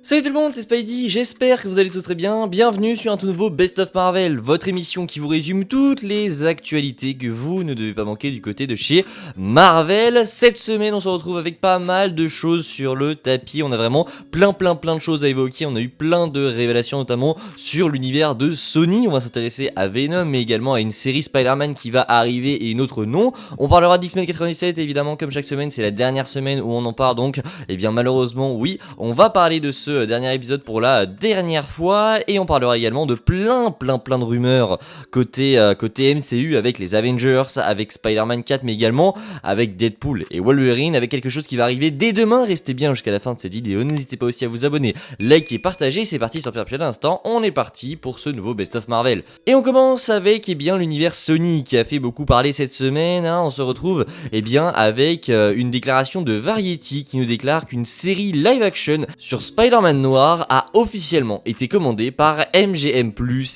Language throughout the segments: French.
Salut tout le monde, c'est Spidey, j'espère que vous allez tous très bien. Bienvenue sur un tout nouveau Best of Marvel, votre émission qui vous résume toutes les actualités que vous ne devez pas manquer du côté de chez Marvel. Cette semaine, on se retrouve avec pas mal de choses sur le tapis. On a vraiment plein de choses à évoquer. On a eu plein de révélations, notamment sur l'univers de Sony. On va s'intéresser à Venom, mais également à une série Spider-Man qui va arriver et une autre non. On parlera d'X-Men 97, évidemment, comme chaque semaine. C'est la dernière semaine où on en parle, donc, eh bien, malheureusement, oui, on va parler de ce dernier épisode pour la dernière fois, et on parlera également de plein de rumeurs côté MCU avec les Avengers, avec Spider-Man 4, mais également avec Deadpool et Wolverine, avec quelque chose qui va arriver dès demain. Restez bien jusqu'à la fin de cette vidéo, n'hésitez pas aussi à vous abonner, liker, partager. C'est parti sur Perpétuel Instant, on est parti pour ce nouveau Best of Marvel. Et on commence avec l'univers Sony qui a fait beaucoup parler cette semaine, hein. On se retrouve avec une déclaration de Variety qui nous déclare qu'une série live action sur Spider-Man Noir a officiellement été commandée par MGM+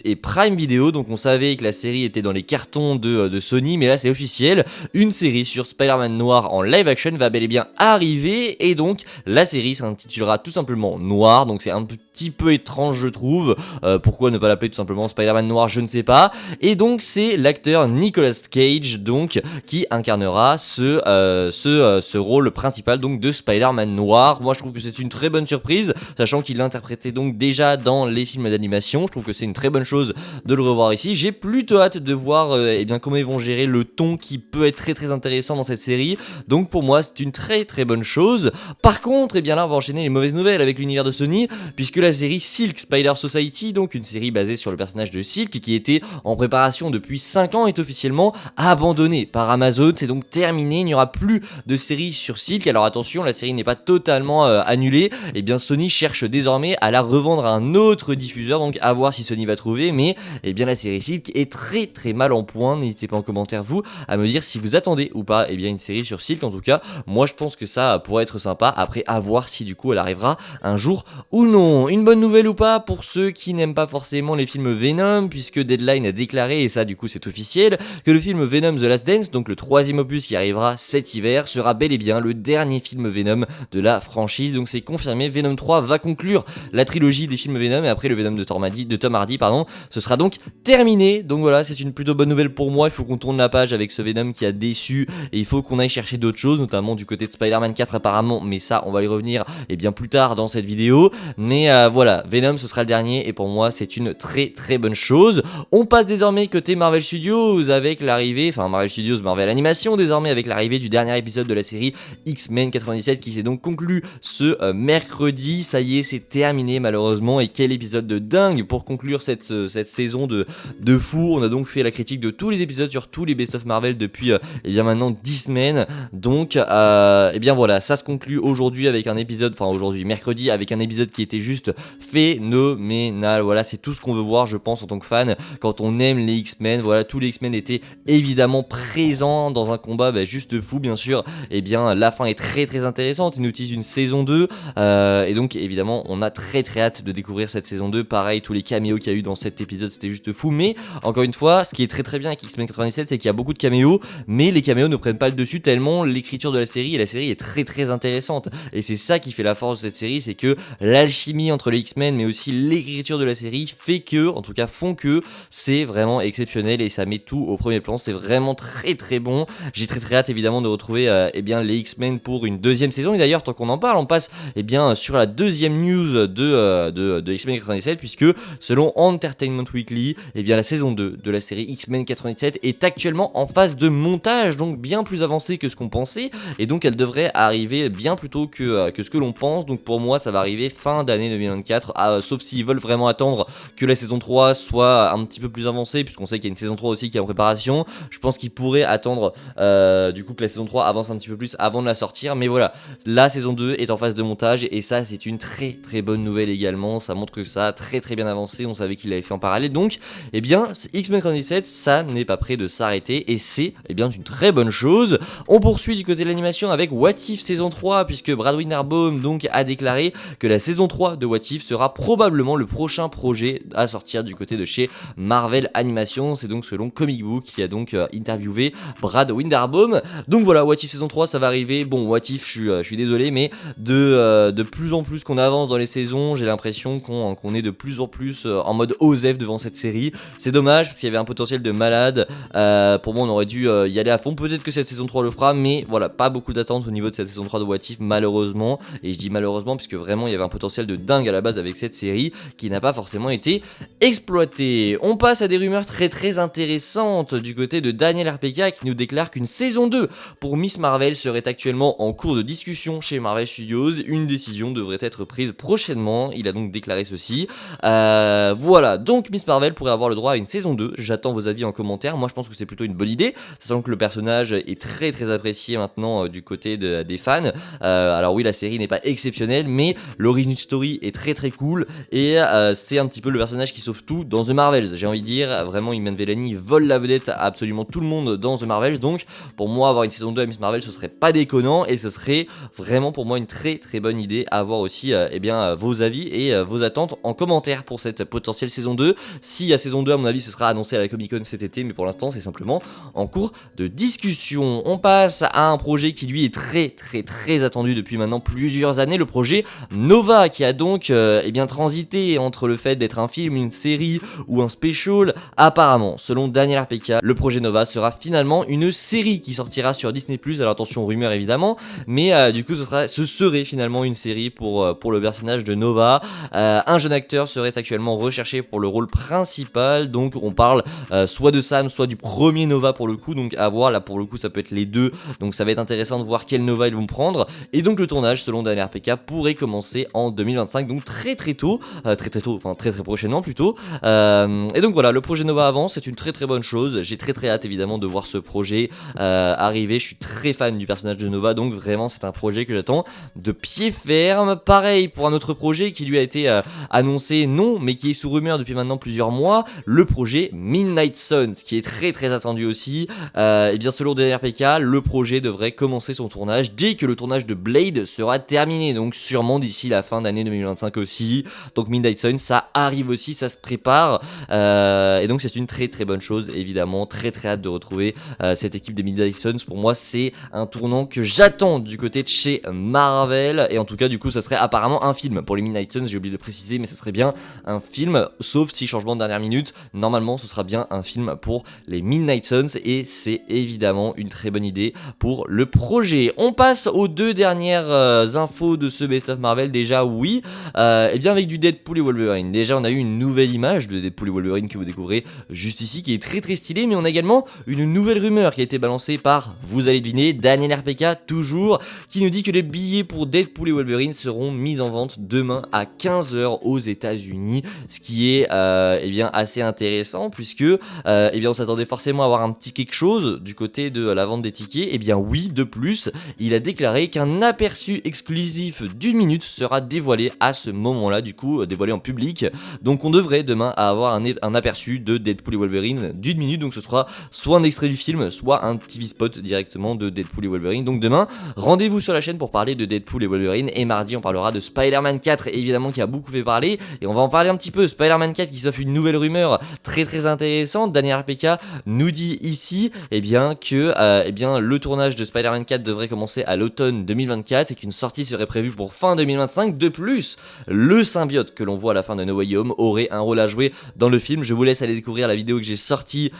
et Prime Video. Donc on savait que la série était dans les cartons de Sony, mais là c'est officiel, une série sur Spider-Man Noir en live action va bel et bien arriver, et donc la série s'intitulera tout simplement Noir. Donc c'est un petit peu étrange, je trouve. Pourquoi ne pas l'appeler tout simplement Spider-Man Noir, je ne sais pas. Et donc c'est l'acteur Nicolas Cage donc qui incarnera ce rôle principal donc de Spider-Man Noir. Moi je trouve que c'est une très bonne surprise, sachant qu'il l'interprétait donc déjà dans les films d'animation. Je trouve que c'est une très bonne chose de le revoir ici. J'ai plutôt hâte de voir comment ils vont gérer le ton qui peut être très intéressant dans cette série. Donc pour moi c'est une très bonne chose. Par contre, là on va enchaîner les mauvaises nouvelles avec l'univers de Sony, puisque la série Silk Spider Society, donc une série basée sur le personnage de Silk qui était en préparation depuis 5 ans, est officiellement abandonnée par Amazon. C'est donc terminé, il n'y aura plus de série sur Silk. Alors attention, la série n'est pas totalement annulée. Sony cherche désormais à la revendre à un autre diffuseur, donc à voir si Sony va trouver. Mais la série Silk est très mal en point. N'hésitez pas en commentaire vous à me dire si vous attendez ou pas une série sur Silk. En tout cas moi je pense que ça pourrait être sympa, après à voir si du coup elle arrivera un jour ou non. Une bonne nouvelle ou pas pour ceux qui n'aiment pas forcément les films Venom, puisque Deadline a déclaré, et ça du coup c'est officiel, que le film Venom The Last Dance, donc le 3e opus qui arrivera cet hiver, sera bel et bien le dernier film Venom de la franchise. Donc c'est confirmé, Venom 3 va conclure la trilogie des films Venom, et après le Venom de Tom Hardy, ce sera donc terminé. Donc voilà, c'est une plutôt bonne nouvelle pour moi. Il faut qu'on tourne la page avec ce Venom qui a déçu, et il faut qu'on aille chercher d'autres choses, notamment du côté de Spider-Man 4 apparemment, mais ça on va y revenir plus tard dans cette vidéo. Mais voilà, Venom ce sera le dernier, et pour moi c'est une très bonne chose. On passe désormais côté Marvel Studios avec l'arrivée, Marvel Animation désormais, avec l'arrivée du dernier épisode de la série X-Men 97 qui s'est donc conclu ce mercredi. Ça y est, c'est terminé malheureusement, et quel épisode de dingue pour conclure cette saison de fou. On a donc fait la critique de tous les épisodes sur tous les Best of Marvel depuis maintenant 10 semaines. Donc voilà, ça se conclut aujourd'hui avec un épisode, aujourd'hui mercredi, avec un épisode qui était juste phénoménal. Voilà, c'est tout ce qu'on veut voir je pense en tant que fan quand on aime les X-Men. Voilà, tous les X-Men étaient évidemment présents dans un combat juste fou, bien sûr. La fin est très intéressante, ils nous utilisent une saison 2, et donc évidemment on a très hâte de découvrir cette saison 2. Pareil, tous les caméos qu'il y a eu dans cet épisode c'était juste fou. Mais encore une fois, ce qui est très bien avec X-Men 97, c'est qu'il y a beaucoup de caméos, mais les caméos ne prennent pas le dessus tellement l'écriture de la série, et la série est très intéressante. Et c'est ça qui fait la force de cette série, c'est que l'alchimie entre les X-Men mais aussi l'écriture de la série font que c'est vraiment exceptionnel, et ça met tout au premier plan. C'est vraiment très bon. J'ai très hâte évidemment de retrouver les X-Men pour une deuxième saison. Et d'ailleurs, tant qu'on en parle, on passe sur la deuxième news de X-Men 97, puisque selon Entertainment Weekly, la saison 2 de la série X-Men 97 est actuellement en phase de montage, donc bien plus avancée que ce qu'on pensait, et donc elle devrait arriver bien plus tôt que ce que l'on pense. Donc pour moi ça va arriver fin d'année 2024, sauf s'ils veulent vraiment attendre que la saison 3 soit un petit peu plus avancée, puisqu'on sait qu'il y a une saison 3 aussi qui est en préparation. Je pense qu'ils pourraient attendre du coup que la saison 3 avance un petit peu plus avant de la sortir. Mais voilà, la saison 2 est en phase de montage, et ça c'est une très bonne nouvelle également. Ça montre que ça a très bien avancé, on savait qu'il l'avait fait en parallèle. Donc X-Men 97, ça n'est pas prêt de s'arrêter, et c'est une très bonne chose. On poursuit du côté de l'animation avec What If saison 3, puisque Brad Winderbaum donc a déclaré que la saison 3 de What If sera probablement le prochain projet à sortir du côté de chez Marvel Animation. C'est donc selon Comic Book qui a donc interviewé Brad Winderbaum. Donc voilà, What If saison 3 ça va arriver. Bon, What If, je suis désolé, mais de plus en plus qu'on qu'on avance dans les saisons, j'ai l'impression qu'on est de plus en plus en mode OSEF devant cette série. C'est dommage parce qu'il y avait un potentiel de malade. Pour moi on aurait dû y aller à fond. Peut-être que cette saison 3 le fera, mais voilà, pas beaucoup d'attentes au niveau de cette saison 3 de What If malheureusement. Et je dis malheureusement puisque vraiment il y avait un potentiel de dingue à la base avec cette série qui n'a pas forcément été exploité. On passe à des rumeurs très intéressantes du côté de Daniel RPK qui nous déclare qu'une saison 2 pour Miss Marvel serait actuellement en cours de discussion chez Marvel Studios. Une décision devrait être prise prochainement, il a donc déclaré ceci. Voilà, donc Miss Marvel pourrait avoir le droit à une saison 2, j'attends vos avis en commentaire. Moi je pense que c'est plutôt une bonne idée, sachant que le personnage est très apprécié maintenant du côté des fans. Alors oui, la série n'est pas exceptionnelle, mais l'origin story est très cool, et c'est un petit peu le personnage qui sauve tout dans The Marvels, j'ai envie de dire. Vraiment, Iman Vellani vole la vedette à absolument tout le monde dans The Marvels, donc pour moi avoir une saison 2 à Miss Marvel ce serait pas déconnant, et ce serait vraiment pour moi une très bonne idée à avoir aussi vos avis et vos attentes en commentaire pour cette potentielle saison 2. Si la saison 2 à mon avis ce sera annoncé à la Comic Con cet été, mais pour l'instant c'est simplement en cours de discussion. On passe à un projet qui lui est très attendu depuis maintenant plusieurs années, le projet Nova, qui a donc transité entre le fait d'être un film, une série ou un special. Apparemment, selon Daniel RPK, le projet Nova sera finalement une série qui sortira sur Disney+, alors attention rumeur évidemment, mais du coup ce serait finalement une série pour le personnage de Nova. Un jeune acteur serait actuellement recherché pour le rôle principal, donc on parle soit de Sam, soit du premier Nova pour le coup, donc à voir, là pour le coup ça peut être les deux, donc ça va être intéressant de voir quel Nova ils vont prendre. Et donc le tournage selon Daniel RPK pourrait commencer en 2025, donc très tôt, enfin très prochainement plutôt. Et donc voilà, le projet Nova avance, c'est une très bonne chose. J'ai très hâte évidemment de voir ce projet arriver. Je suis très fan du personnage de Nova, donc vraiment c'est un projet que j'attends de pied ferme. Pareil pour un autre projet qui lui a été annoncé non, mais qui est sous rumeur depuis maintenant plusieurs mois, le projet Midnight Suns, qui est très attendu aussi. Et bien selon Daniel RPK, le projet devrait commencer son tournage dès que le tournage de Blade sera terminé, donc sûrement d'ici la fin d'année 2025 aussi. Donc Midnight Suns, ça arrive aussi, ça se prépare, et donc c'est une très bonne chose évidemment. Très hâte de retrouver cette équipe des Midnight Suns. Pour moi c'est un tournant que j'attends du côté de chez Marvel, et en tout cas du coup ça serait apparemment un film pour les Midnight Suns, j'ai oublié de préciser, mais ça serait bien un film, sauf si changement de dernière minute, normalement ce sera bien un film pour les Midnight Suns, et c'est évidemment une très bonne idée pour le projet. On passe aux deux dernières infos de ce Best of Marvel. Déjà oui, et bien avec du Deadpool et Wolverine. Déjà on a eu une nouvelle image de Deadpool et Wolverine que vous découvrez juste ici, qui est très stylée, mais on a également une nouvelle rumeur qui a été balancée par, vous allez deviner, Daniel RPK toujours, qui nous dit que les billets pour Deadpool et Wolverine seront mis en vente demain à 15h aux États-Unis, ce qui est assez intéressant, puisque on s'attendait forcément à avoir un petit quelque chose du côté de la vente des tickets. Et bien oui, de plus, il a déclaré qu'un aperçu exclusif d'1 minute sera dévoilé à ce moment-là, du coup dévoilé en public. Donc on devrait demain avoir un aperçu de Deadpool et Wolverine d'1 minute, donc ce sera soit un extrait du film, soit un TV spot directement de Deadpool et Wolverine. Donc demain, rendez-vous sur la chaîne pour parler de Deadpool et Wolverine, et mardi on parlera de Spider-Man 4, évidemment, qui a beaucoup fait parler, et on va en parler un petit peu. Spider-Man 4 qui s'offre une nouvelle rumeur très intéressante. Daniel RPK nous dit ici que le tournage de Spider-Man 4 devrait commencer à l'automne 2024 et qu'une sortie serait prévue pour fin 2025. De plus, le symbiote que l'on voit à la fin de No Way Home aurait un rôle à jouer dans le film. Je vous laisse aller découvrir la vidéo que j'ai sortie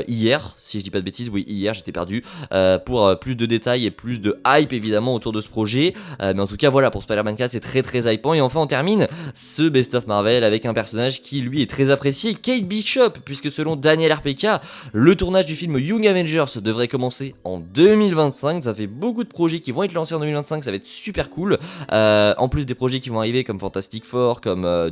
hier, si je dis pas de bêtises. Oui, hier, j'étais perdu, pour plus de détails et plus de hype évidemment autour de ce projet. Mais en tout cas voilà, pour Spider-Man 4 c'est très hypant. Et enfin on termine ce Best of Marvel avec un personnage qui lui est très apprécié, Kate Bishop, puisque selon Daniel RPK, le tournage du film Young Avengers devrait commencer en 2025. Ça fait beaucoup de projets qui vont être lancés en 2025, ça va être super cool. En plus des projets qui vont arriver comme Fantastic Four, comme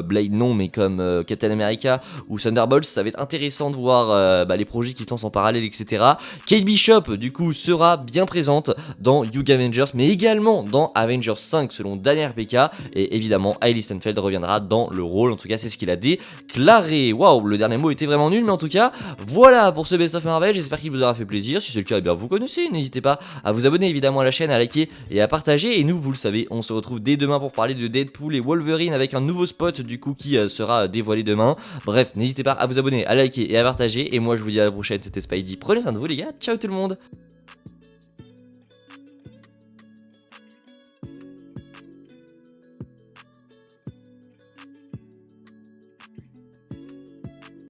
Blade non, mais comme Captain America ou Thunderbolts, ça va être intéressant de voir les projets qui se lancent en parallèle, etc. Kate Bishop du coup sera bien présente dans Young Avengers, mais également dans Avengers 5 selon Daniel RPK, et évidemment Hailey Steinfeld reviendra dans le rôle, en tout cas c'est ce qu'il a déclaré. Waouh, le dernier mot était vraiment nul, mais en tout cas voilà pour ce Best of Marvel. J'espère qu'il vous aura fait plaisir. Si c'est le cas, eh bien vous connaissez, n'hésitez pas à vous abonner évidemment à la chaîne, à liker et à partager. Et nous, vous le savez, on se retrouve dès demain pour parler de Deadpool et Wolverine avec un nouveau spot du coup qui sera dévoilé demain. Bref, n'hésitez pas à vous abonner, à liker et à partager. Et moi je vous dis à la prochaine, c'était Spidey, prenez soin de vous les gars, ciao tout le monde.